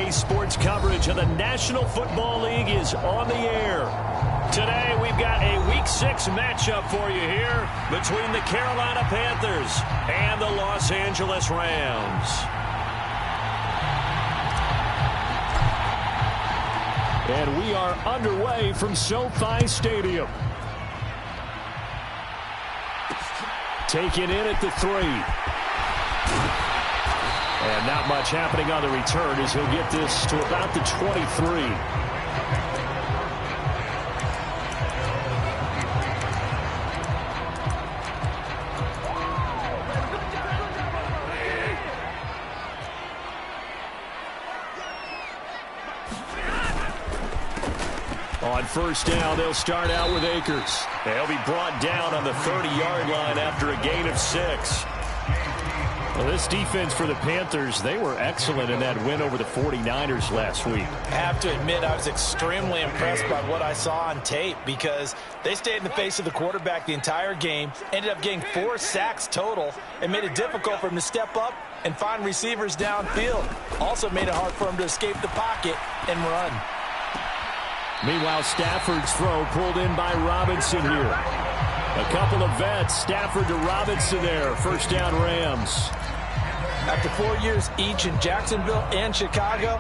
Today's sports coverage of the National Football League is on the air. Today, we've got a Week 6 matchup for you here between the Carolina Panthers and the Los Angeles Rams. And we are underway from SoFi Stadium. Taken in at the 3. And not much happening on the return as he'll get this to about the 23. On first down, they'll start out with Akers. They'll be brought down on the 30-yard line after a gain of 6. Well, this defense for the Panthers, they were excellent in that win over the 49ers last week. I have to admit, I was extremely impressed by what I saw on tape because they stayed in the face of the quarterback the entire game, ended up getting 4 sacks total, and made it difficult for him to step up and find receivers downfield. Also made it hard for him to escape the pocket and run. Meanwhile, Stafford's throw pulled in by Robinson here. A couple of vets, Stafford to Robinson there. First down, Rams. After 4 years each in Jacksonville and Chicago,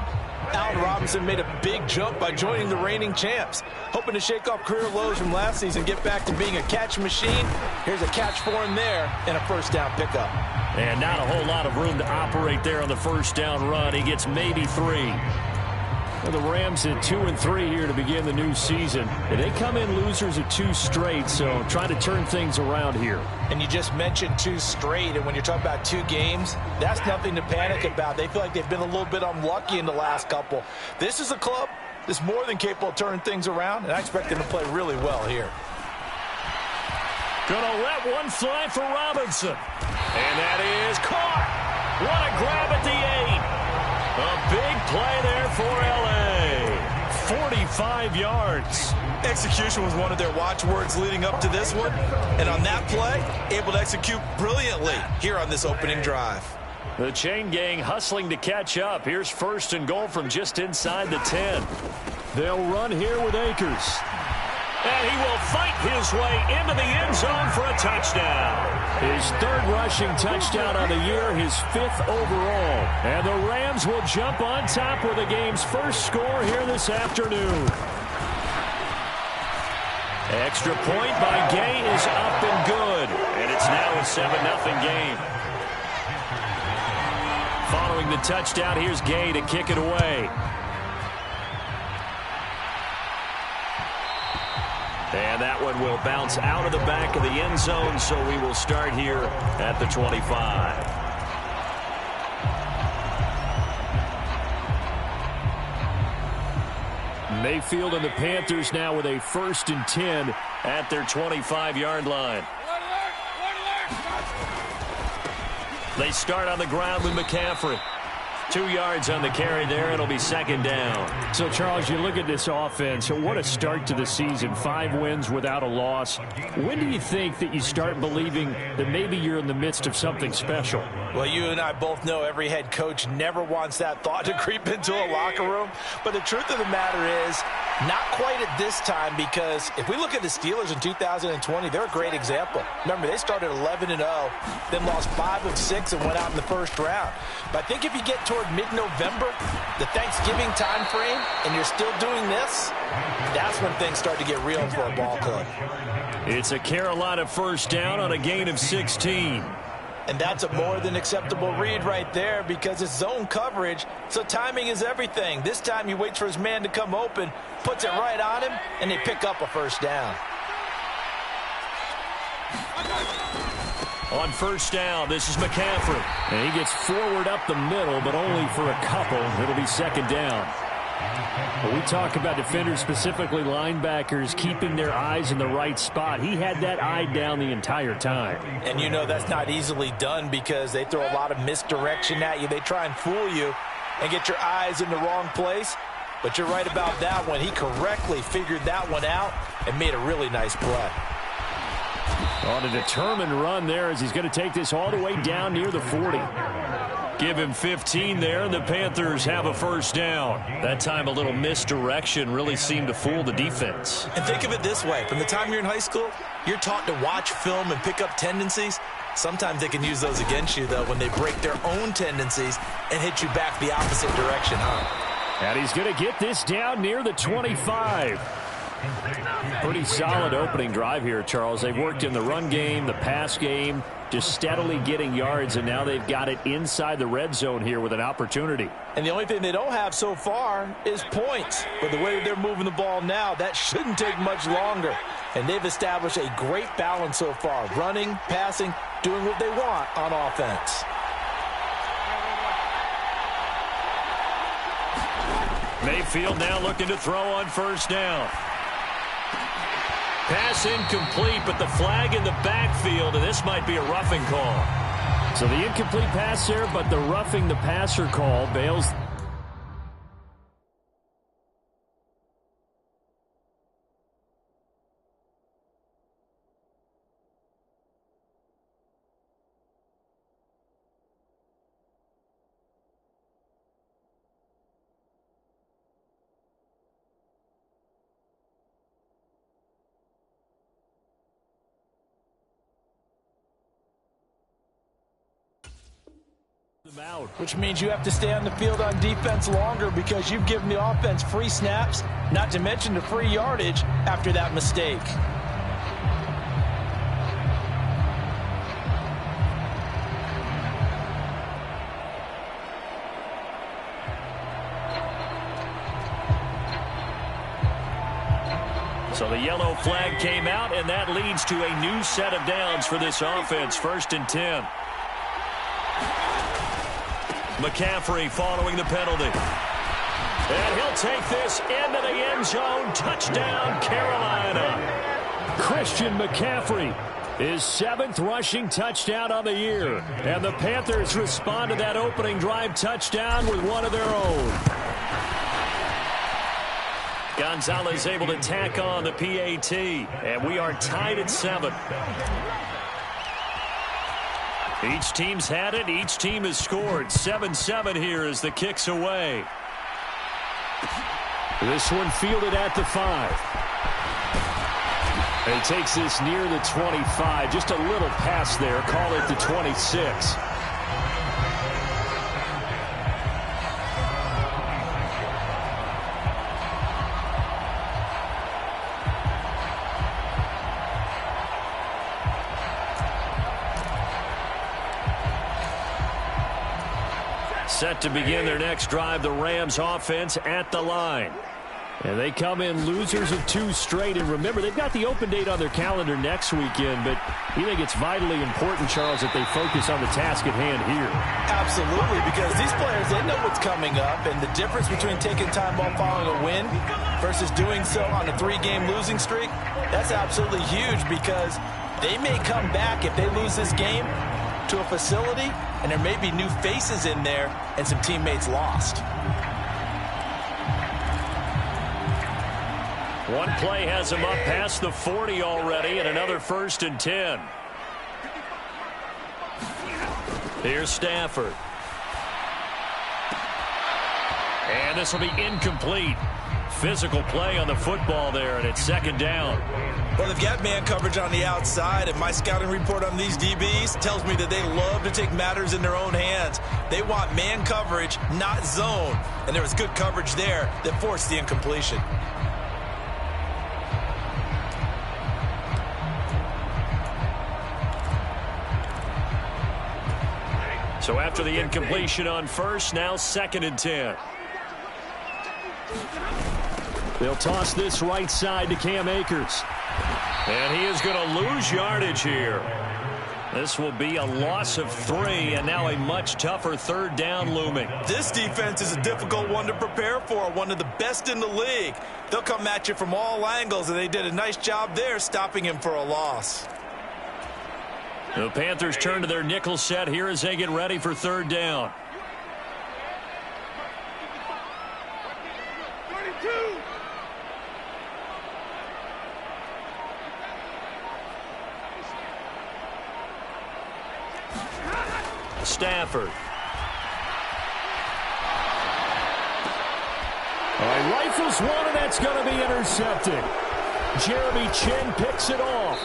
Allen Robinson made a big jump by joining the reigning champs. Hoping to shake off career lows from last season, get back to being a catch machine. Here's a catch for him there and a first down pickup. And not a whole lot of room to operate there on the first down run. He gets maybe 3. Well, the Rams at 2-3 here to begin the new season. And they come in losers of 2 straight, so trying to turn things around here. And you just mentioned 2 straight, and when you're talking about 2 games, that's nothing to panic about. They feel like they've been a little bit unlucky in the last couple. This is a club that's more than capable of turning things around, and I expect them to play really well here. Gonna let one fly for Robinson. And that is caught. What a grab at the 8. A big play there for L.A. 45 yards. Execution was one of their watchwords leading up to this one. And on that play, able to execute brilliantly here on this opening drive. The chain gang hustling to catch up. Here's first and goal from just inside the 10. They'll run here with Akers. And he will fight his way into the end zone for a touchdown. His 3rd rushing touchdown on the year, his 5th overall. And the Rams will jump on top with the game's first score here this afternoon. Extra point by Gay is up and good. And it's now a 7-0 game. Following the touchdown, here's Gay to kick it away. And that one will bounce out of the back of the end zone, so we will start here at the 25. Mayfield and the Panthers now with a 1st and 10 at their 25-yard line. They start on the ground with McCaffrey. 2 yards on the carry there. It'll be 2nd down. So, Charles, you look at this offense, what a start to the season. 5 wins without a loss. When do you think that you start believing that maybe you're in the midst of something special? Well, you and I both know every head coach never wants that thought to creep into a locker room. But the truth of the matter is, not quite at this time, because if we look at the Steelers in 2020, they're a great example. Remember, they started 11-0, then lost 5 of 6 and went out in the first round. But I think if you get toward mid-November, the Thanksgiving time frame, and you're still doing this, that's when things start to get real for a ball club. It's a Carolina first down on a gain of 16. And that's a more than acceptable read right there because it's zone coverage, so timing is everything. This time he waits for his man to come open, puts it right on him, and they pick up a first down. On first down, this is McCaffrey. And he gets forward up the middle, but only for a couple. It'll be 2nd down. When we talk about defenders, specifically linebackers, keeping their eyes in the right spot, he had that eye down the entire time. And you know that's not easily done because they throw a lot of misdirection at you. They try and fool you and get your eyes in the wrong place. But you're right about that one. He correctly figured that one out and made a really nice play. On a determined run there as he's going to take this all the way down near the 40. Give him 15 there, and the Panthers have a first down. That time a little misdirection really seemed to fool the defense. And think of it this way. From the time you're in high school, you're taught to watch film and pick up tendencies. Sometimes they can use those against you, though, when they break their own tendencies and hit you back the opposite direction, huh? And he's going to get this down near the 25. Pretty solid opening drive here, Charles. They've worked in the run game, the pass game, just steadily getting yards, and now they've got it inside the red zone here with an opportunity. And the only thing they don't have so far is points. But the way that they're moving the ball now, that shouldn't take much longer. And they've established a great balance so far. Running, passing, doing what they want on offense. Mayfield now looking to throw on first down. Pass incomplete, but the flag in the backfield, and this might be a roughing call. So the incomplete pass there, but the roughing the passer call bails. Out, which means you have to stay on the field on defense longer because you've given the offense free snaps, not to mention the free yardage after that mistake. So the yellow flag came out, and that leads to a new set of downs for this offense. 1st and 10. McCaffrey following the penalty. And he'll take this into the end zone. Touchdown, Carolina. Christian McCaffrey, his 7th rushing touchdown on the year. And the Panthers respond to that opening drive touchdown with one of their own. Gonzalez able to tack on the PAT. And we are tied at 7. Each team's had it. Each team has scored. 7-7 here as the kick's away. This one fielded at the 5. And he takes this near the 25. Just a little pass there. Call it the 26. Set to begin their next drive, the Rams offense at the line. And they come in losers of 2 straight. And remember, they've got the open date on their calendar next weekend, but we think it's vitally important, Charles, that they focus on the task at hand here. Absolutely, because these players, they know what's coming up, and the difference between taking time off following a win versus doing so on a 3-game losing streak, that's absolutely huge because they may come back if they lose this game to a facility, and there may be new faces in there and some teammates lost. One play has him up past the 40 already, and another 1st and 10. Here's Stafford. And this will be incomplete. Physical play on the football there, and it's 2nd down. Well, they've got man coverage on the outside, and my scouting report on these DBs tells me that they love to take matters in their own hands. They want man coverage, not zone. And there was good coverage there that forced the incompletion. So after the incompletion on first, now 2nd and 10. They'll toss this right side to Cam Akers. And he is going to lose yardage here. This will be a loss of 3, and now a much tougher 3rd down looming. This defense is a difficult one to prepare for, one of the best in the league. They'll come at you from all angles, and they did a nice job there stopping him for a loss. The Panthers turn to their nickel set here as they get ready for 3rd down. Stafford. Rifles one, and that's going to be intercepted. Jeremy Chin picks it off.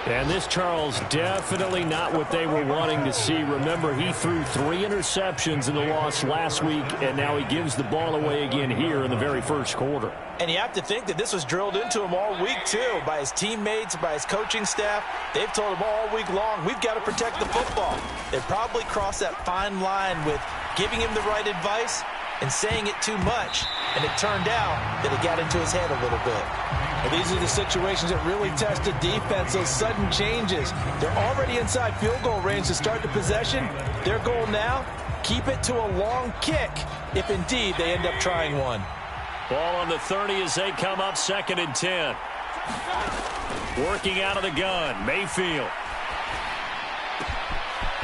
And this, Charles, definitely not what they were wanting to see. Remember, he threw 3 interceptions in the loss last week, and now he gives the ball away again here in the very first quarter. And you have to think that this was drilled into him all week, too, by his teammates, by his coaching staff. They've told him all week long, we've got to protect the football. They probably crossed that fine line with giving him the right advice and saying it too much, and it turned out that it got into his head a little bit. Well, these are the situations that really test a defense, those sudden changes. They're already inside field goal range to start the possession. Their goal now, keep it to a long kick, if indeed they end up trying one. Ball on the 30 as they come up 2nd and 10. Working out of the gun, Mayfield.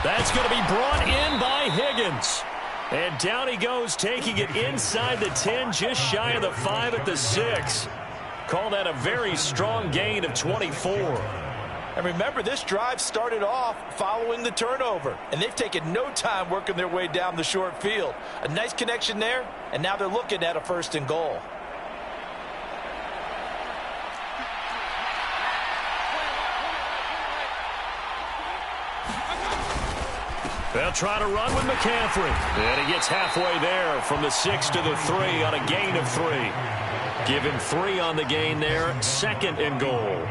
That's going to be brought in by Higgins. And down he goes, taking it inside the 10, just shy of the 5 at the 6. Call that a very strong gain of 24. And remember, this drive started off following the turnover, and they've taken no time working their way down the short field. A nice connection there, and now they're looking at a 1st and goal. They'll try to run with McCaffrey. And he gets halfway there from the 6 to the 3 on a gain of 3. Give him 3 on the gain there. 2nd and goal.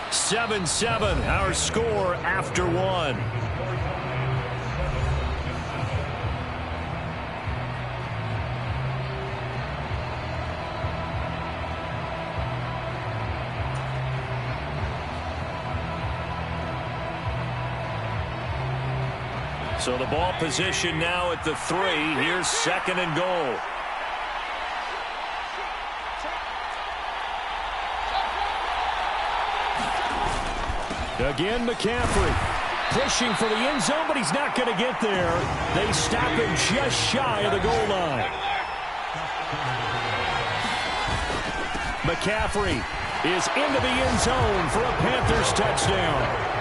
7-7, our score after 1. So the ball position now at the 3. Here's 2nd and goal. Again, McCaffrey pushing for the end zone, but he's not going to get there. They stop him just shy of the goal line. McCaffrey is into the end zone for a Panthers touchdown.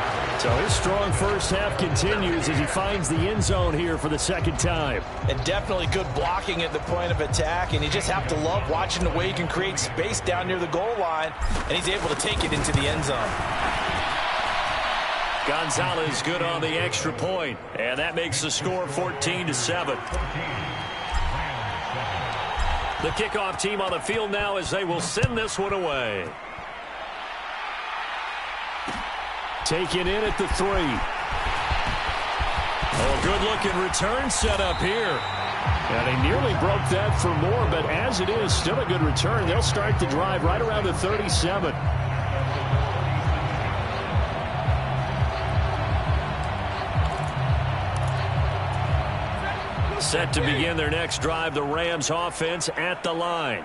So his strong first half continues as he finds the end zone here for the 2nd time. And definitely good blocking at the point of attack, and you just have to love watching the way he can create space down near the goal line, and he's able to take it into the end zone. Gonzalez good on the extra point, and that makes the score 14-7. The kickoff team on the field now as they will send this one away. Taken in at the 3. Oh, good-looking return set up here. And he nearly broke that for more, but as it is, still a good return. They'll start the drive right around the 37. Set to begin their next drive, the Rams offense at the line.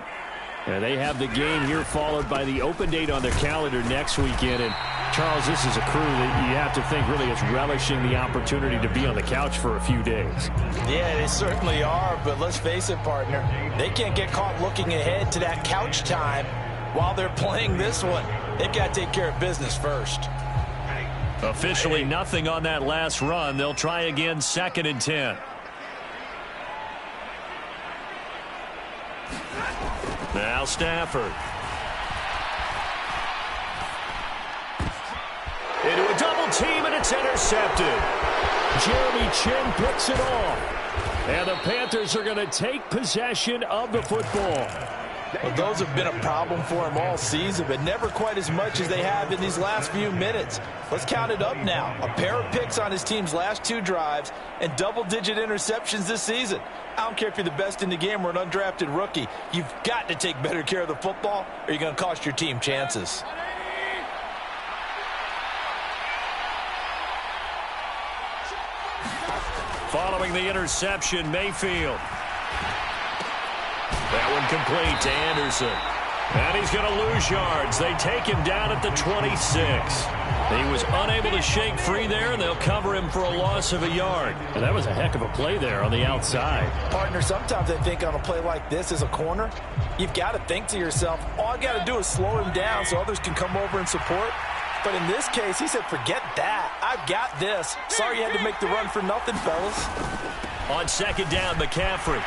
And they have the game here followed by the open date on their calendar next weekend. And Charles, this is a crew that you have to think really is relishing the opportunity to be on the couch for a few days. Yeah, they certainly are, but let's face it, partner. They can't get caught looking ahead to that couch time while they're playing this one. They've got to take care of business first. Officially nothing on that last run. They'll try again 2nd and 10. Now Stafford. Into a double team, and it's intercepted. Jeremy Chin picks it off. And the Panthers are going to take possession of the football. Well, those have been a problem for him all season, but never quite as much as they have in these last few minutes. Let's count it up now. A pair of picks on his team's last 2 drives and double-digit interceptions this season. I don't care if you're the best in the game or an undrafted rookie. You've got to take better care of the football or you're going to cost your team chances. Following the interception, Mayfield. That one complete to Anderson. And he's going to lose yards. They take him down at the 26. He was unable to shake free there, and they'll cover him for a loss of a yard. And that was a heck of a play there on the outside. Partner, sometimes I think on a play like this as a corner, you've got to think to yourself, all I got to do is slow him down so others can come over and support. But in this case, he said, forget that. I've got this. Sorry you had to make the run for nothing, fellas. On second down, McCaffrey.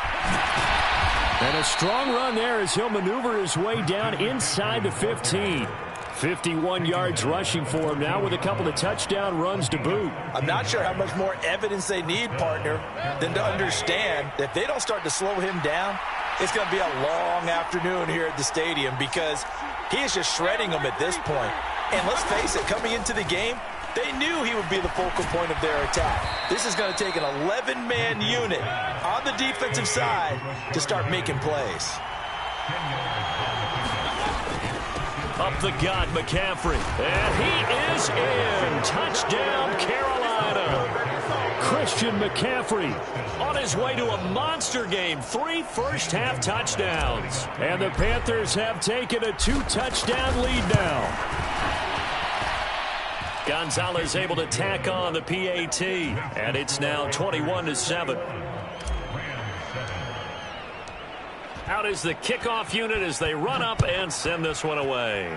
And a strong run there as he'll maneuver his way down inside the 15. 51 yards rushing for him now with a couple of touchdown runs to boot. I'm not sure how much more evidence they need, partner, than to understand that if they don't start to slow him down, it's going to be a long afternoon here at the stadium because he is just shredding them at this point. And let's face it, coming into the game, they knew he would be the focal point of their attack. This is going to take an 11-man unit on the defensive side to start making plays. Up the gut, McCaffrey. And he is in. Touchdown, Carolina. Christian McCaffrey on his way to a monster game. 3 first-half touchdowns. And the Panthers have taken a 2-touchdown lead now. Gonzalez able to tack on the PAT. And it's now 21-7. Out is the kickoff unit as they run up and send this one away.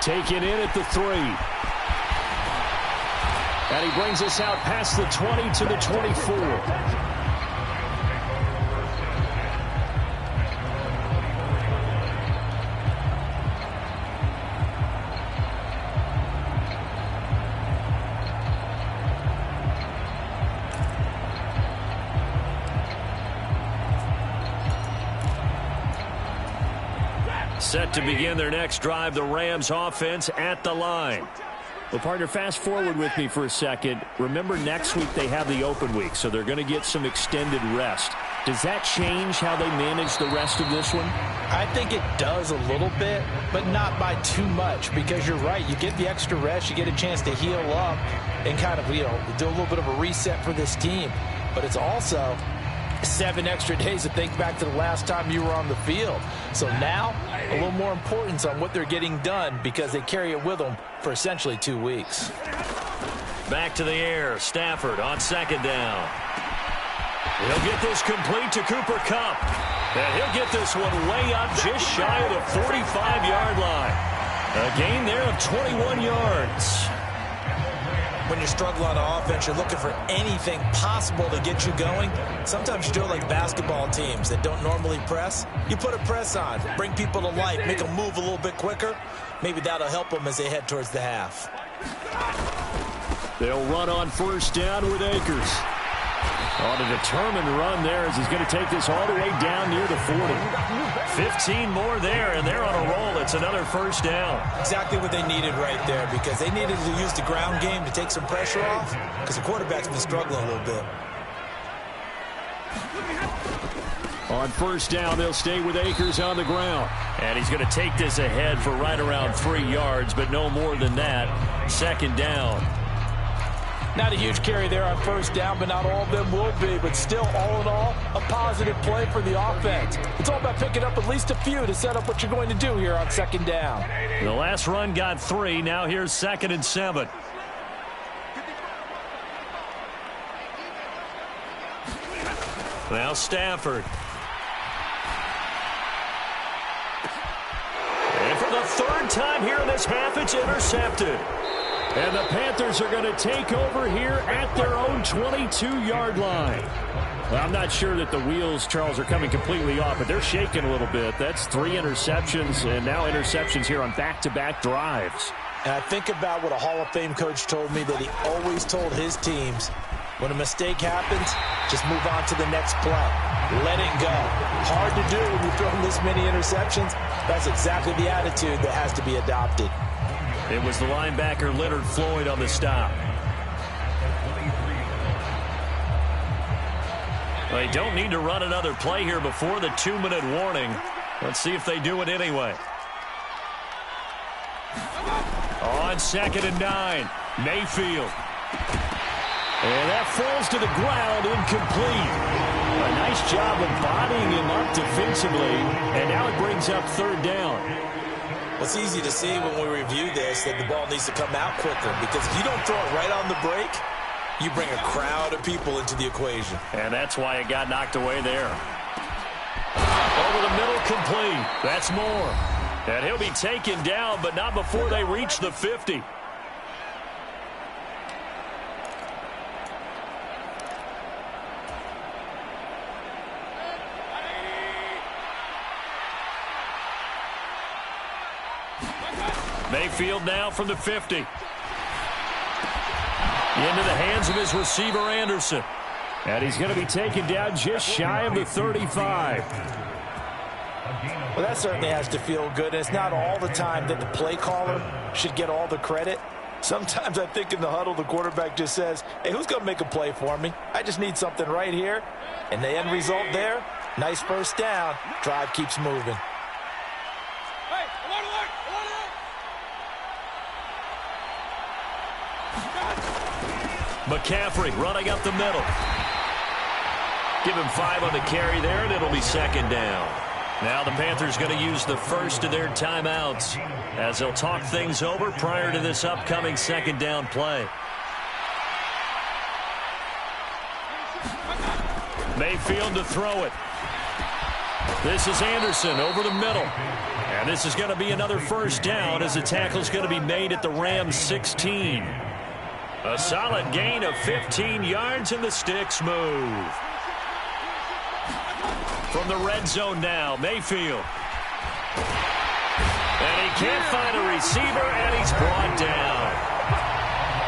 Taken in at the 3. And he brings us out past the 20 to the 24. Set to begin their next drive, the Rams offense at the line. Well, partner, fast forward with me for a second. Remember, next week they have the open week, so they're going to get some extended rest. Does that change how they manage the rest of this one? I think it does a little bit, but not by too much, because you're right. You get the extra rest, you get a chance to heal up and kind of, do a little bit of a reset for this team. But it's also 7 extra days to think back to the last time you were on the field. So now, a little more importance on what they're getting done because they carry it with them for essentially 2 weeks. Back to the air. Stafford on second down. He'll get this complete to Cooper Kupp. And he'll get this one way up just shy of the 45-yard line. A gain there of 21 yards. When you're struggling on offense, you're looking for anything possible to get you going. Sometimes you do it like basketball teams that don't normally press. You put a press on, bring people to life, make them move a little bit quicker. Maybe that'll help them as they head towards the half. They'll run on first down with Akers. On a determined run there as he's going to take this all the way down near the 40. 15 more there, and they're on a roll. It's another first down. Exactly what they needed right there because they needed to use the ground game to take some pressure off because the quarterback's been struggling a little bit. On first down, they'll stay with Akers on the ground. And he's going to take this ahead for right around 3 yards, but no more than that. Second down. Not a huge carry there on first down, but not all of them will be. But still, all in all, a positive play for the offense. It's all about picking up at least a few to set up what you're going to do here on second down. The last run got 3. Now here's 2nd and 7. Now Stafford. And for the 3rd time here in this half, it's intercepted. And the Panthers are going to take over here at their own 22-yard line. Well, I'm not sure that the wheels, Charles, are coming completely off, but they're shaking a little bit. That's 3 interceptions, and now interceptions here on back-to-back drives. And I think about what a Hall of Fame coach told me that he always told his teams, when a mistake happens, just move on to the next play. Let it go. Hard to do when you're throwing this many interceptions. That's exactly the attitude that has to be adopted. It was the linebacker Leonard Floyd on the stop. They don't need to run another play here before the 2-minute warning. Let's see if they do it anyway. On 2nd and 9, Mayfield. And that falls to the ground, incomplete. A nice job of bodying him up defensively, and now it brings up 3rd down. It's easy to see when we review this that the ball needs to come out quicker because if you don't throw it right on the break, you bring a crowd of people into the equation. And that's why it got knocked away there. Over the middle, complete. That's more. And he'll be taken down, but not before they reach the 50. Mayfield now from the 50. Into the hands of his receiver, Anderson. And he's going to be taken down just shy of the 35. Well, that certainly has to feel good. And it's not all the time that the play caller should get all the credit. Sometimes I think in the huddle, the quarterback just says, hey, who's going to make a play for me? I just need something right here. And the end result there, nice first down. Drive keeps moving. McCaffrey running up the middle. Give him 5 on the carry there, and it'll be second down. Now the Panthers going to use the first of their timeouts as they'll talk things over prior to this upcoming second down play. Mayfield to throw it. This is Anderson over the middle. And this is going to be another first down as the tackle's going to be made at the Rams 16. A solid gain of 15 yards, and the sticks move. From the red zone now, Mayfield. And he can't find a receiver, and he's brought down.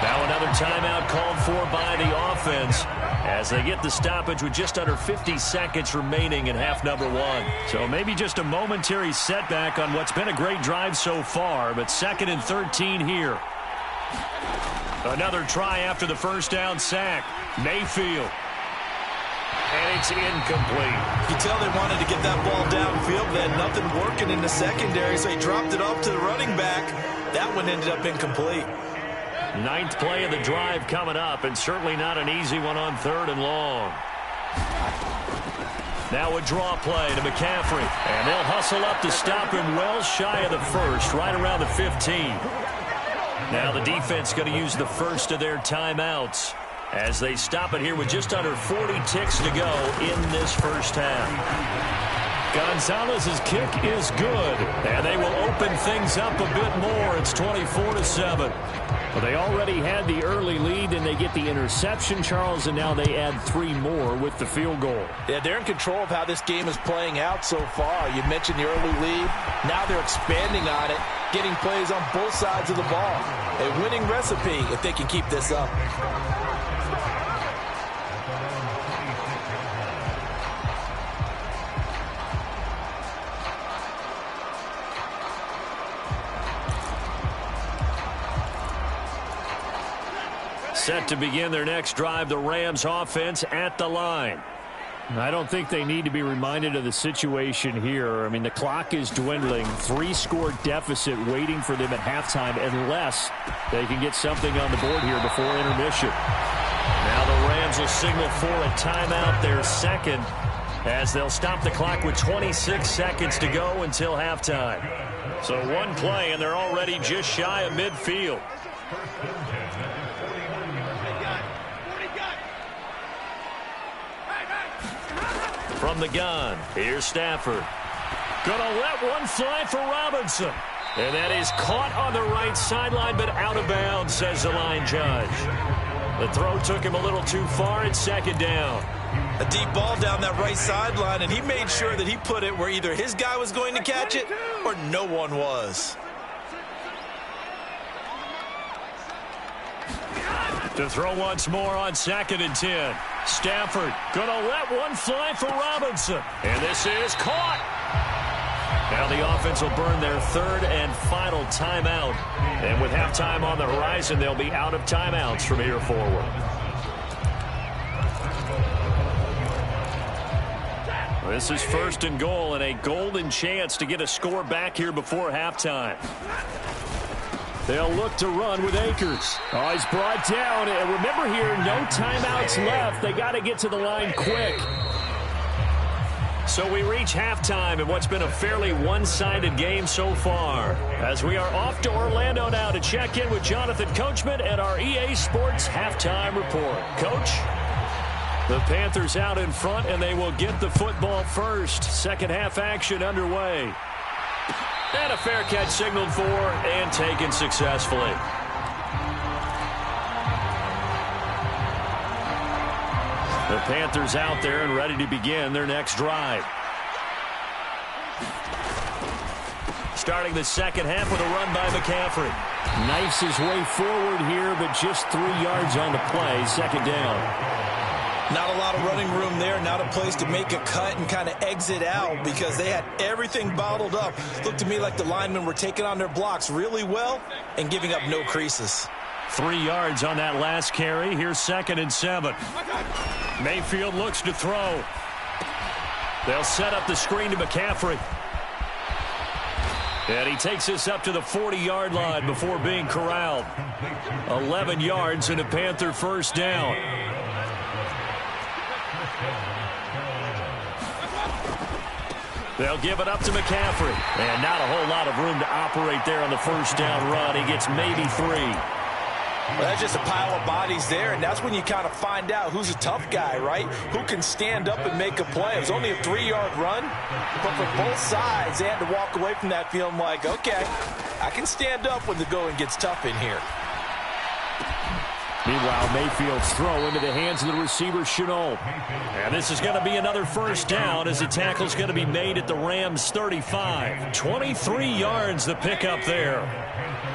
Now another timeout called for by the offense as they get the stoppage with just under 50 seconds remaining in half number 1. So maybe just a momentary setback on what's been a great drive so far, but 2nd and 13 here. Another try after the first down sack. Mayfield. And it's incomplete. You can tell they wanted to get that ball downfield. They had nothing working in the secondary, so he dropped it off to the running back. That one ended up incomplete. 9th play of the drive coming up, and certainly not an easy one on 3rd and long. Now a draw play to McCaffrey. And they'll hustle up to stop him well shy of the first, right around the 15. Now the defense going to use the first of their timeouts as they stop it here with just under 40 ticks to go in this first half. Gonzalez's kick is good, and they will open things up a bit more. It's 24-7. Well, they already had the early lead, and they get the interception, Charles, and now they add 3 more with the field goal. Yeah, they're in control of how this game is playing out so far. You mentioned the early lead. Now they're expanding on it, getting plays on both sides of the ball. A winning recipe if they can keep this up. Set to begin their next drive, the Rams offense at the line. I don't think they need to be reminded of the situation here. I mean, the clock is dwindling. 3-score deficit waiting for them at halftime unless they can get something on the board here before intermission. Now the Rams will signal for a timeout, their second, as they'll stop the clock with 26 seconds to go until halftime. So one play, and they're already just shy of midfield. From the gun, here's Stafford. Gonna let one fly for Robinson. And that is caught on the right sideline, but out of bounds, says the line judge. The throw took him a little too far. It's second down. A deep ball down that right sideline, and he made sure that he put it where either his guy was going to catch it or no one was. To throw once more on 2nd and 10. Stafford gonna let one fly for Robinson. And this is caught. Now the offense will burn their 3rd and final timeout. And with halftime on the horizon, they'll be out of timeouts from here forward. This is 1st and goal and a golden chance to get a score back here before halftime. They'll look to run with Akers. Oh, he's brought down. And remember here, no timeouts left. They got to get to the line quick. So we reach halftime in what's been a fairly one-sided game so far. As we are off to Orlando now to check in with Jonathan Coachman and our EA Sports Halftime Report. Coach? The Panthers out in front, and they will get the football first. Second half action underway. And a fair catch signaled for and taken successfully. The Panthers out there and ready to begin their next drive. Starting the second half with a run by McCaffrey. Knifes his way forward here, but just 3 yards on the play. Second down. Not a lot of running room there. Not a place to make a cut and kind of exit out because they had everything bottled up. Looked to me like the linemen were taking on their blocks really well and giving up no creases. 3 yards on that last carry. Here's 2nd and 7. Mayfield looks to throw. They'll set up the screen to McCaffrey. And he takes this up to the 40-yard line before being corralled. 11 yards and a Panther first down. They'll give it up to McCaffrey. And not a whole lot of room to operate there on the first down run. He gets maybe 3. Well, that's just a pile of bodies there, and that's when you kind of find out who's a tough guy, right? Who can stand up and make a play. It was only a 3-yard run, but for both sides, they had to walk away from that feeling like, okay, I can stand up when the going gets tough in here. Meanwhile, Mayfield's throw into the hands of the receiver, Chenault. And this is going to be another first down as the tackle's going to be made at the Rams' 35. 23 yards the pickup there.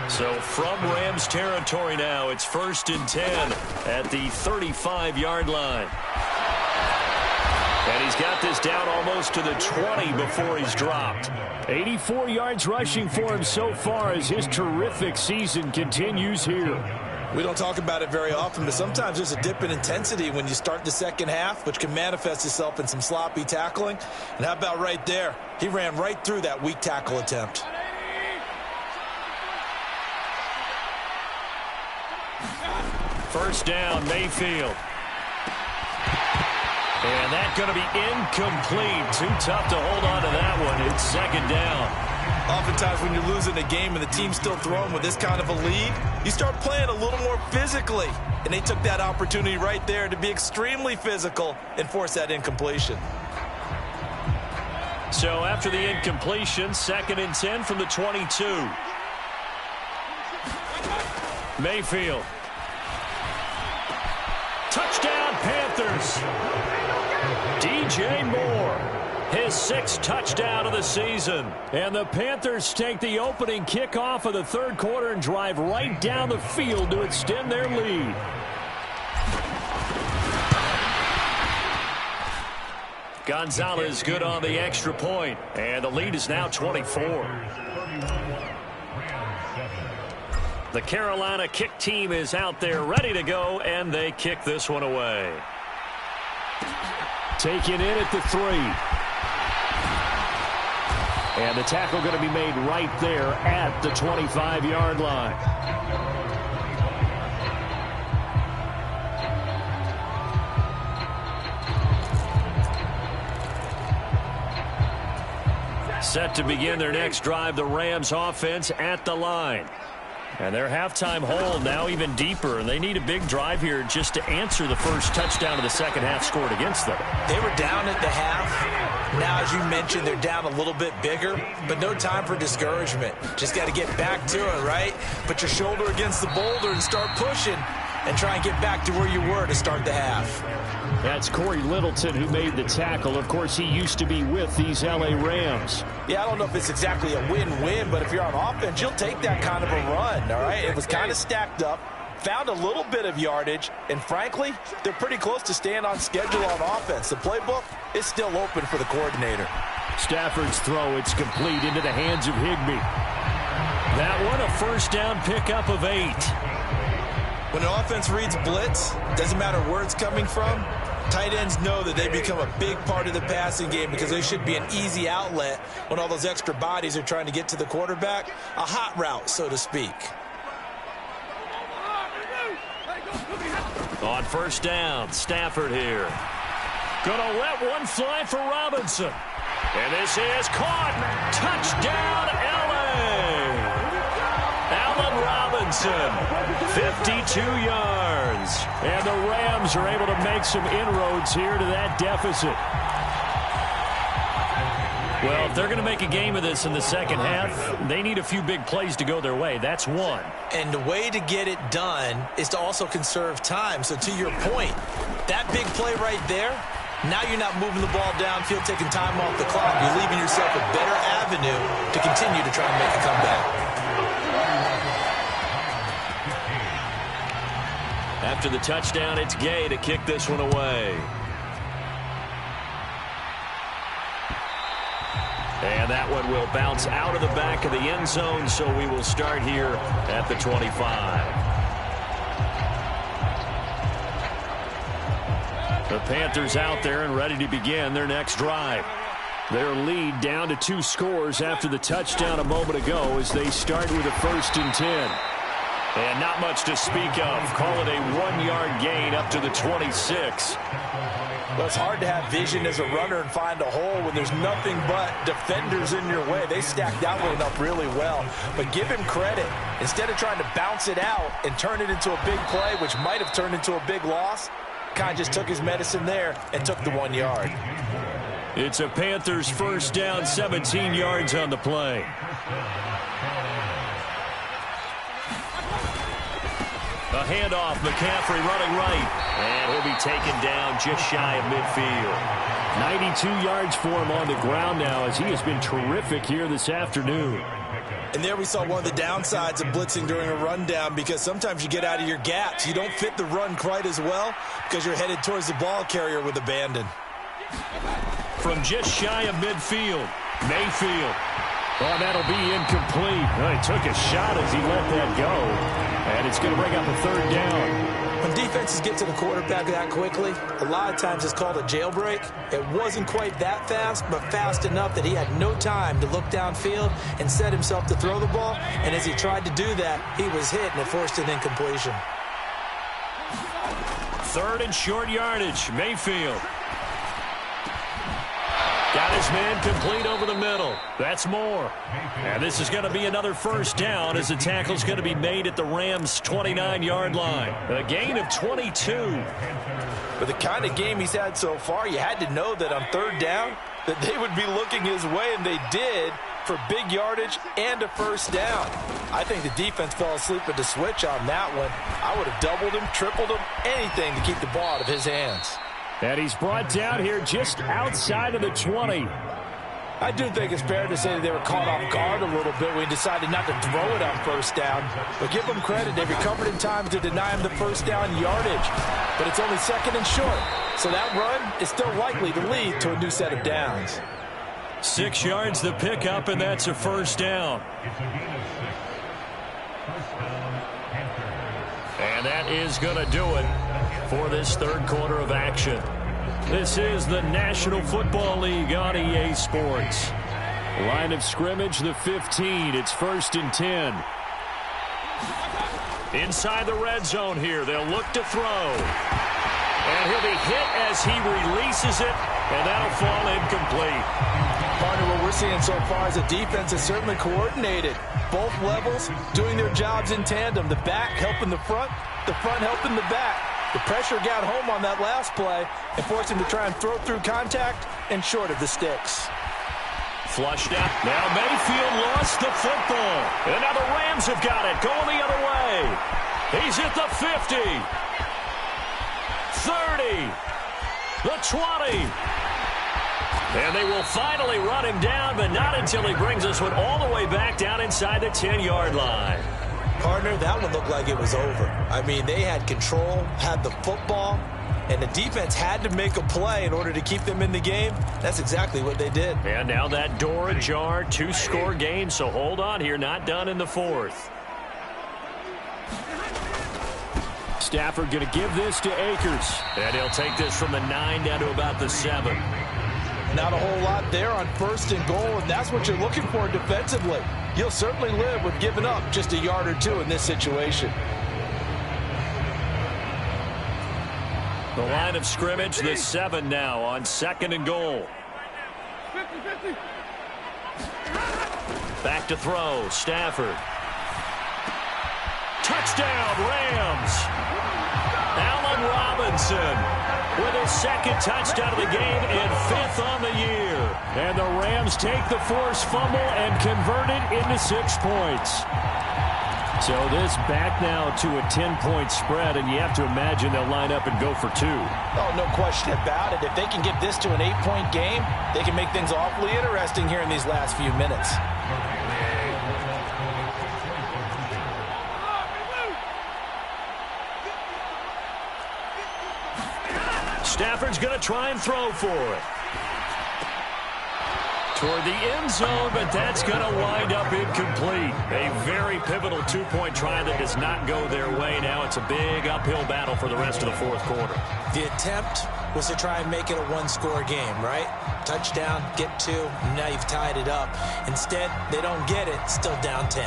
So from Rams territory now, it's 1st and 10 at the 35-yard line. And he's got this down almost to the 20 before he's dropped. 84 yards rushing for him so far as his terrific season continues here. We don't talk about it very often, but sometimes there's a dip in intensity when you start the second half, which can manifest itself in some sloppy tackling. And how about right there? He ran right through that weak tackle attempt. First down, Mayfield. And that's going to be incomplete. Too tough to hold on to that one. It's 2nd down. Oftentimes when you're losing a game and the team's still throwing with this kind of a lead, you start playing a little more physically. And they took that opportunity right there to be extremely physical and force that incompletion. So after the incompletion, 2nd and 10 from the 22. Mayfield. Touchdown, Panthers. DJ Moore, his 6th touchdown of the season. And the Panthers take the opening kickoff of the third quarter and drive right down the field to extend their lead. Gonzalez good on the extra point, and the lead is now 24. The Carolina kick team is out there ready to go, and they kick this one away. Taken in at the 3. And the tackle going to be made right there at the 25-yard line. Set to begin their next drive, the Rams offense at the line. And their halftime hold now even deeper, and they need a big drive here just to answer the first touchdown of the second half scored against them. They were down at the half. Now, as you mentioned, they're down a little bit bigger, but no time for discouragement. Just got to get back to it, right? Put your shoulder against the boulder and start pushing and try and get back to where you were to start the half. That's Corey Littleton who made the tackle. Of course, he used to be with these L.A. Rams. Yeah, I don't know if it's exactly a win-win, but if you're on offense, you'll take that kind of a run, all right? It was kind of stacked up, found a little bit of yardage, and frankly, they're pretty close to staying on schedule on offense. The playbook is still open for the coordinator. Stafford's throw, it's complete into the hands of Higbee. That one, a first down pickup of 8. When an offense reads blitz, doesn't matter where it's coming from, tight ends know that they become a big part of the passing game because they should be an easy outlet when all those extra bodies are trying to get to the quarterback. A hot route, so to speak. On first down, Stafford here. Gonna let one fly for Robinson. And this is caught. Touchdown, L.A. Allen Robinson, 52 yards. And the Rams are able to make some inroads here to that deficit. Well, if they're going to make a game of this in the second half, they need a few big plays to go their way. That's one. And the way to get it done is to also conserve time. So to your point, that big play right there, now you're not moving the ball downfield, taking time off the clock. You're leaving yourself a better avenue to continue to try and make a comeback. After the touchdown, it's Gay to kick this one away. And that one will bounce out of the back of the end zone, so we will start here at the 25. The Panthers out there and ready to begin their next drive. Their lead down to 2 scores after the touchdown a moment ago as they start with a 1st and 10. And not much to speak of. Call it a 1-yard gain up to the 26. Well, it's hard to have vision as a runner and find a hole when there's nothing but defenders in your way. They stacked that one up really well. But give him credit. Instead of trying to bounce it out and turn it into a big play, which might have turned into a big loss, kind of just took his medicine there and took the 1 yard. It's a Panthers 1st down, 17 yards on the play. A handoff, McCaffrey running right. And he'll be taken down just shy of midfield. 92 yards for him on the ground now as he has been terrific here this afternoon. And there we saw one of the downsides of blitzing during a rundown, because sometimes you get out of your gaps. You don't fit the run quite as well because you're headed towards the ball carrier with abandon. From just shy of midfield, Mayfield. Oh, that'll be incomplete. Well, he took a shot as he let that go. And it's going to bring up a 3rd down. When defenses get to the quarterback that quickly, a lot of times it's called a jailbreak. It wasn't quite that fast, but fast enough that he had no time to look downfield and set himself to throw the ball. And as he tried to do that, he was hit, and it forced an incompletion. 3rd and short yardage, Mayfield. Got his man complete over the middle. That's more. And this is going to be another 1st down as the tackle's going to be made at the Rams' 29-yard line. A gain of 22. But the kind of game he's had so far, you had to know that on 3rd down that they would be looking his way, and they did, for big yardage and a 1st down. I think the defense fell asleep at the switch on that one. I would have doubled him, tripled him, anything to keep the ball out of his hands. And he's brought down here just outside of the 20. I do think it's fair to say that they were caught off guard a little bit when he decided not to throw it on 1st down. But give them credit. They recovered in time to deny him the 1st down yardage. But it's only 2nd and short. So that run is still likely to lead to a new set of downs. 6 yards the pickup, and that's a 1st down. And that is going to do it for this 3rd quarter of action. This is the National Football League on EA Sports. Line of scrimmage, the 15. It's 1st and 10. Inside the red zone here. They'll look to throw. And he'll be hit as he releases it, and that'll fall incomplete. Partner, what we're seeing so far is the defense is certainly coordinated. Both levels doing their jobs in tandem. The back helping the front helping the back. The pressure got home on that last play and forced him to try and throw through contact and short of the sticks. Flushed out. Now Mayfield lost the football. And now the Rams have got it. Going the other way. He's at the 50. 30. The 20. And they will finally run him down, but not until he brings this one all the way back down inside the 10-yard line. Partner, that one looked like it was over. I mean, they had control, had the football, and the defense had to make a play in order to keep them in the game. That's exactly what they did. And now that door ajar, 2-score game, so hold on here, not done in the 4th. Stafford going to give this to Akers. And he'll take this from the 9 down to about the 7. Not a whole lot there on 1st and goal, and that's what you're looking for defensively. You'll certainly live with giving up just a yard or 2 in this situation. The line of scrimmage, the 7 now on 2nd and goal. Back to throw, Stafford. Touchdown, Rams. Allen Robinson. with his second touchdown of the game and 5th on the year. And the Rams take the forced fumble and convert it into 6 points. So this back now to a 10-point spread, and you have to imagine they'll line up and go for 2. Oh, no question about it. If they can get this to an 8-point game, they can make things awfully interesting here in these last few minutes. Stafford's going to try and throw for it. Toward the end zone, but that's going to wind up incomplete. A very pivotal 2-point try that does not go their way. Now it's a big uphill battle for the rest of the 4th quarter. The attempt was to try and make it a 1-score game, right? Touchdown, get 2, and now you've tied it up. Instead, they don't get it, still down 10.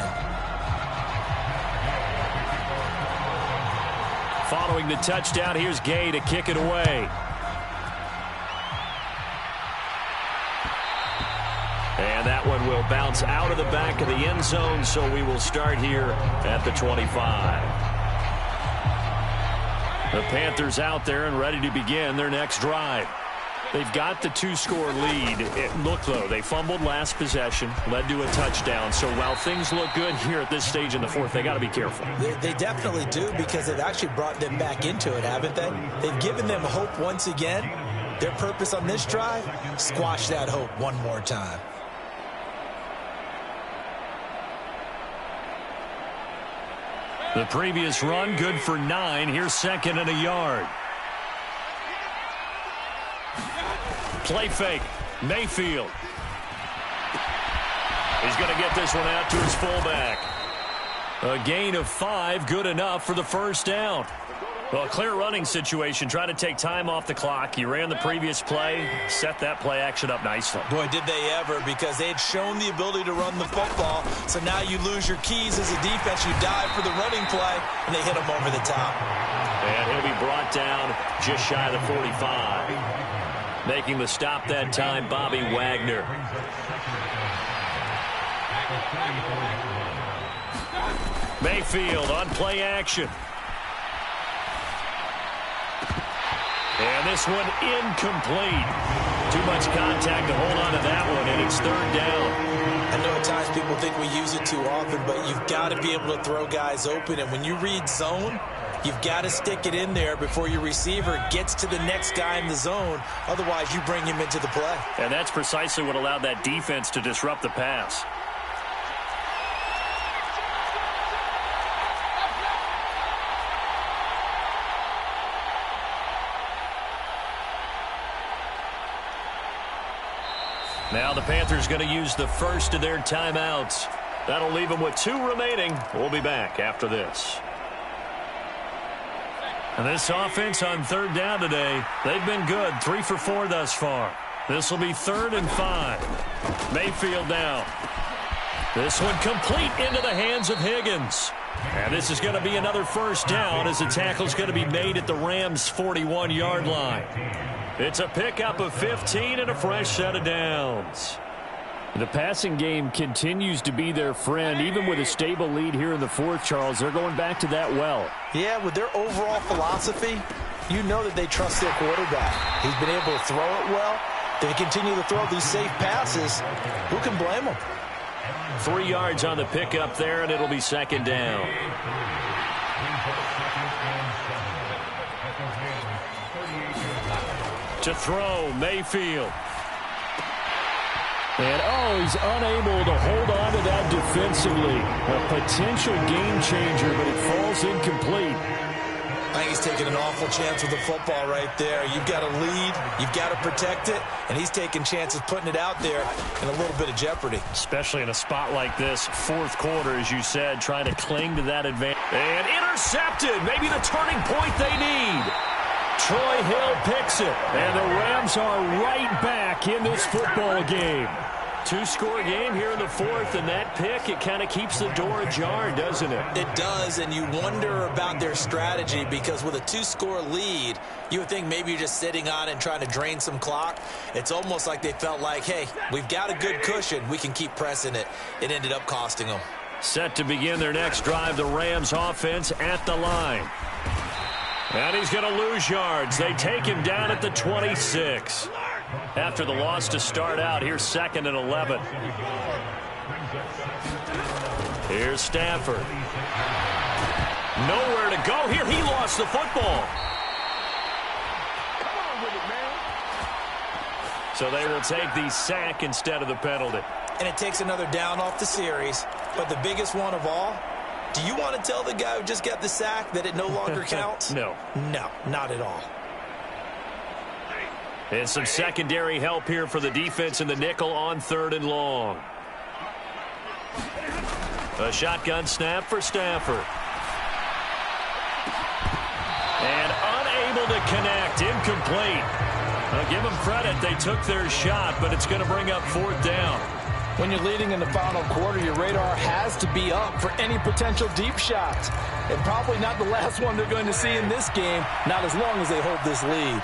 Following the touchdown, here's Gay to kick it away. And that one will bounce out of the back of the end zone, so we will start here at the 25. The Panthers out there and ready to begin their next drive. They've got the 2-score lead. Look, though, they fumbled last possession, led to a touchdown. So while things look good here at this stage in the 4th, they got to be careful. They definitely do, because they've actually brought them back into it, haven't they? They've given them hope once again. Their purpose on this drive, squash that hope one more time. The previous run, good for 9. Here's 2nd and a yard. Play fake. Mayfield. He's going to get this one out to his fullback. A gain of 5, good enough for the first down. Well, a clear running situation. Try to take time off the clock. You ran the previous play, set that play action up nicely. Boy, did they ever, because they had shown the ability to run the football. So now you lose your keys as a defense. You dive for the running play, and they hit him over the top. And he'll be brought down just shy of the 45. Making the stop that time, Bobby Wagner. Mayfield on play action. And this one incomplete. Too much contact to hold on to that one, and it's 3rd down. I know at times people think we use it too often, but you've got to be able to throw guys open. And when you read zone, you've got to stick it in there before your receiver gets to the next guy in the zone. Otherwise, you bring him into the play. And that's precisely what allowed that defense to disrupt the pass. Now the Panthers going to use the first of their timeouts. That'll leave them with 2 remaining. We'll be back after this. And this offense on 3rd down today, they've been good. 3 for 4 thus far. This will be 3rd and 5. Mayfield down. This one complete into the hands of Higgins. And this is going to be another first down as the tackle's going to be made at the Rams' 41-yard line. It's a pickup of 15 and a fresh set of downs. The passing game continues to be their friend. Even with a stable lead here in the 4th, Charles, they're going back to that well. Yeah, with their overall philosophy, you know that they trust their quarterback. He's been able to throw it well. They continue to throw these safe passes. Who can blame them? 3 yards on the pickup there, and it'll be 2nd down. To throw, Mayfield. And, he's unable to hold on to that defensively. A potential game changer, but it falls incomplete. I think he's taking an awful chance with the football right there. You've got to lead, you've got to protect it, and he's taking chances putting it out there in a little bit of jeopardy. Especially in a spot like this, 4th quarter, as you said, trying to cling to that advantage. And intercepted, maybe the turning point they need. Troy Hill picks it, and the Rams are right back in this football game. 2-score game here in the 4th, and that pick, it kind of keeps the door ajar, doesn't it? It does, and you wonder about their strategy, because with a 2-score lead, you would think maybe you're just sitting on it and trying to drain some clock. It's almost like they felt like, hey, we've got a good cushion. We can keep pressing it. It ended up costing them. Set to begin their next drive, the Rams offense at the line. And he's going to lose yards. They take him down at the 26. After the loss to start out, here's 2nd and 11. Here's Stafford. Nowhere to go here. He lost the football. So they will take the sack instead of the penalty. And it takes another down off the series. But the biggest one of all, do you want to tell the guy who just got the sack that it no longer counts? No. No, not at all. And some secondary help here for the defense in the nickel on 3rd and long. A shotgun snap for Stafford. And unable to connect. Incomplete. I'll give them credit. They took their shot, but it's going to bring up 4th down. When you're leading in the final quarter, your radar has to be up for any potential deep shots. And probably not the last one they're going to see in this game, not as long as they hold this lead.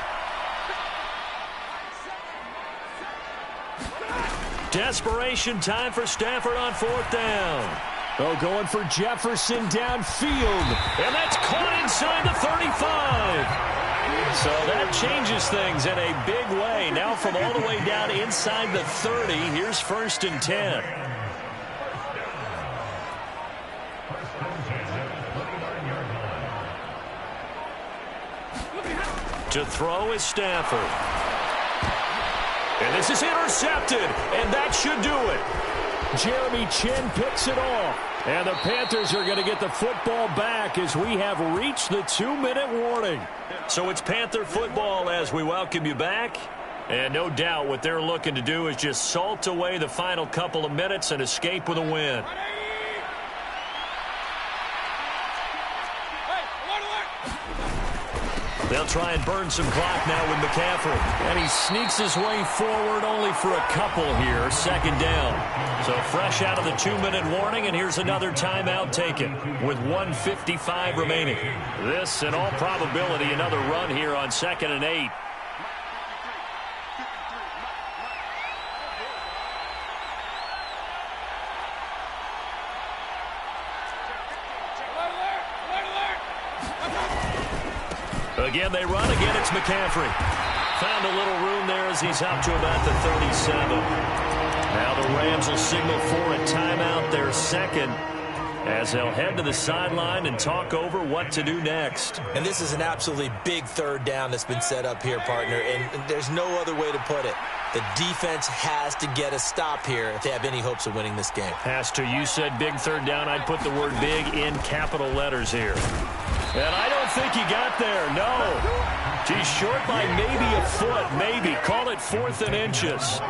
Desperation time for Stafford on 4th down. Oh, going for Jefferson downfield. And that's caught inside the 35. So that changes things in a big way. Now from all the way down inside the 30, here's 1st and 10. To throw is Stafford. And this is intercepted, and that should do it. Jeremy Chin picks it off. And the Panthers are going to get the football back as we have reached the 2-minute warning. So it's Panther football as we welcome you back. And no doubt what they're looking to do is just salt away the final couple of minutes and escape with a win. They'll try and burn some clock now with McCaffrey. And he sneaks his way forward only for a couple here. 2nd down. So fresh out of the 2-minute warning, and here's another timeout taken with 1:55 remaining. This, in all probability, another run here on 2nd and 8. Again, they run. Again, it's McCaffrey. Found a little room there as he's out to about the 37. Now the Rams will signal for a timeout, their 2nd, as they'll head to the sideline and talk over what to do next. And this is an absolutely big 3rd down that's been set up here, partner, and there's no other way to put it. The defense has to get a stop here if they have any hopes of winning this game. Has to. You said big 3rd down. I'd put the word big in capital letters here. And I don't think he got there, no. He's short by maybe a foot, maybe. Call it 4th and inches.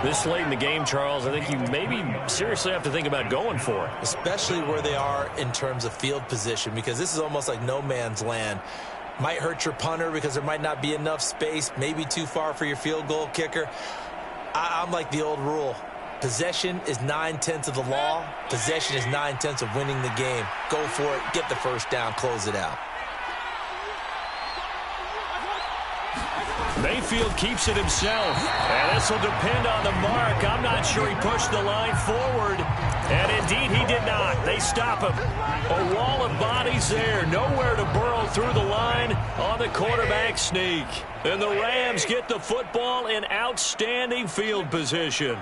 This late in the game, Charles, I think you maybe seriously have to think about going for it. Especially where they are in terms of field position, because this is almost like no man's land. Might hurt your punter because there might not be enough space, maybe too far for your field goal kicker. I'm like the old rule. Possession is 9/10 of the law. Possession is 9/10 of winning the game. Go for it. Get the 1st down. Close it out. Mayfield keeps it himself. And this will depend on the mark. I'm not sure he pushed the line forward. And indeed, he did not. They stop him. A wall of bodies there. Nowhere to burrow through the line on the quarterback sneak. And the Rams get the football in outstanding field position.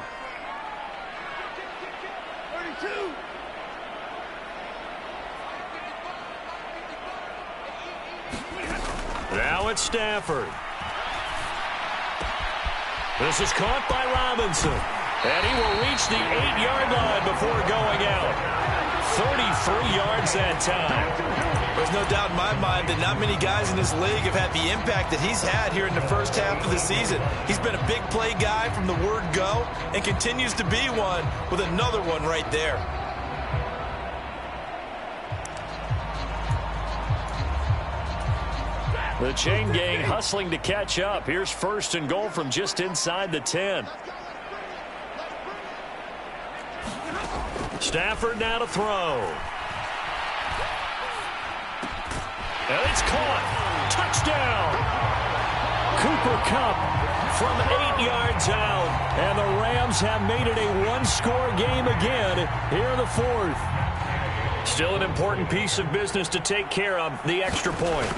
Now it's Stafford. This is caught by Robinson. And he will reach the 8-yard line before going out. 33 yards that time. There's no doubt in my mind that not many guys in this league have had the impact that he's had here in the first half of the season. He's been a big play guy from the word go and continues to be one with another one right there. The chain gang hustling to catch up. Here's 1st and goal from just inside the 10. Stafford now to throw. And it's caught. Touchdown. Cooper Kupp from 8 yards out. And the Rams have made it a one-score game again here in the 4th. Still an important piece of business to take care of, the extra point.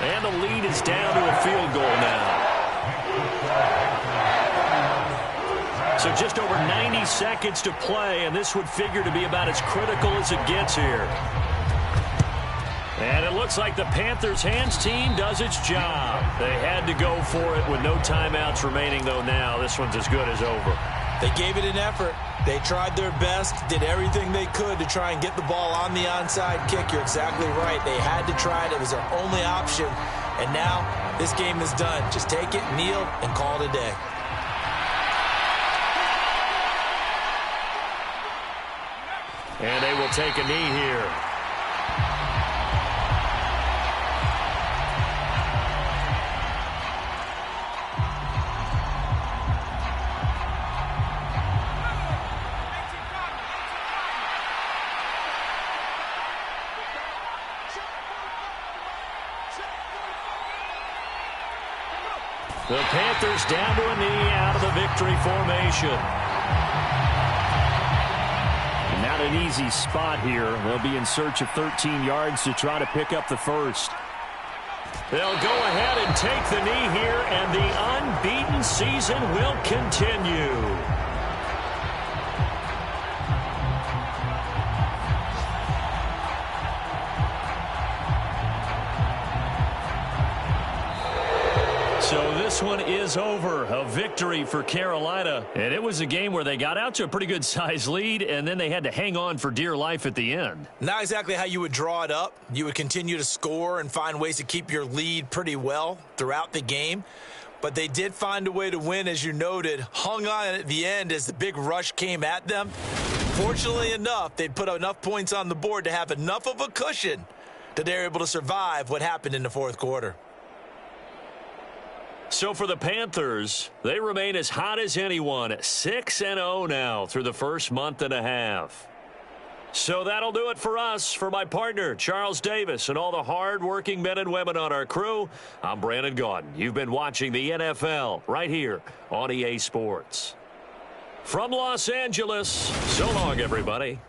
And the lead is down to a field goal now. So just over 90 seconds to play, and this would figure to be about as critical as it gets here. And it looks like the Panthers' hands team does its job. They had to go for it with no timeouts remaining, though now this one's as good as over. They gave it an effort. They tried their best, did everything they could to try and get the ball on the onside kick. You're exactly right. They had to try it. It was their only option. And now this game is done. Just take it, kneel, and call it a day. And they will take a knee here. The Panthers down to a knee out of the victory formation. Not an easy spot here. They'll be in search of 13 yards to try to pick up the first. They'll go ahead and take the knee here, and the unbeaten season will continue. So this one is over. A victory for Carolina. And it was a game where they got out to a pretty good-sized lead, and then they had to hang on for dear life at the end. Not exactly how you would draw it up. You would continue to score and find ways to keep your lead pretty well throughout the game. But they did find a way to win, as you noted. Hung on at the end as the big rush came at them. Fortunately enough, they put enough points on the board to have enough of a cushion that they're able to survive what happened in the fourth quarter. So for the Panthers, they remain as hot as anyone, 6-0 now through the first month and a half. So that'll do it for us. For my partner, Charles Davis, and all the hard-working men and women on our crew, I'm Brandon Gaudin. You've been watching the NFL right here on EA Sports. From Los Angeles, so long, everybody.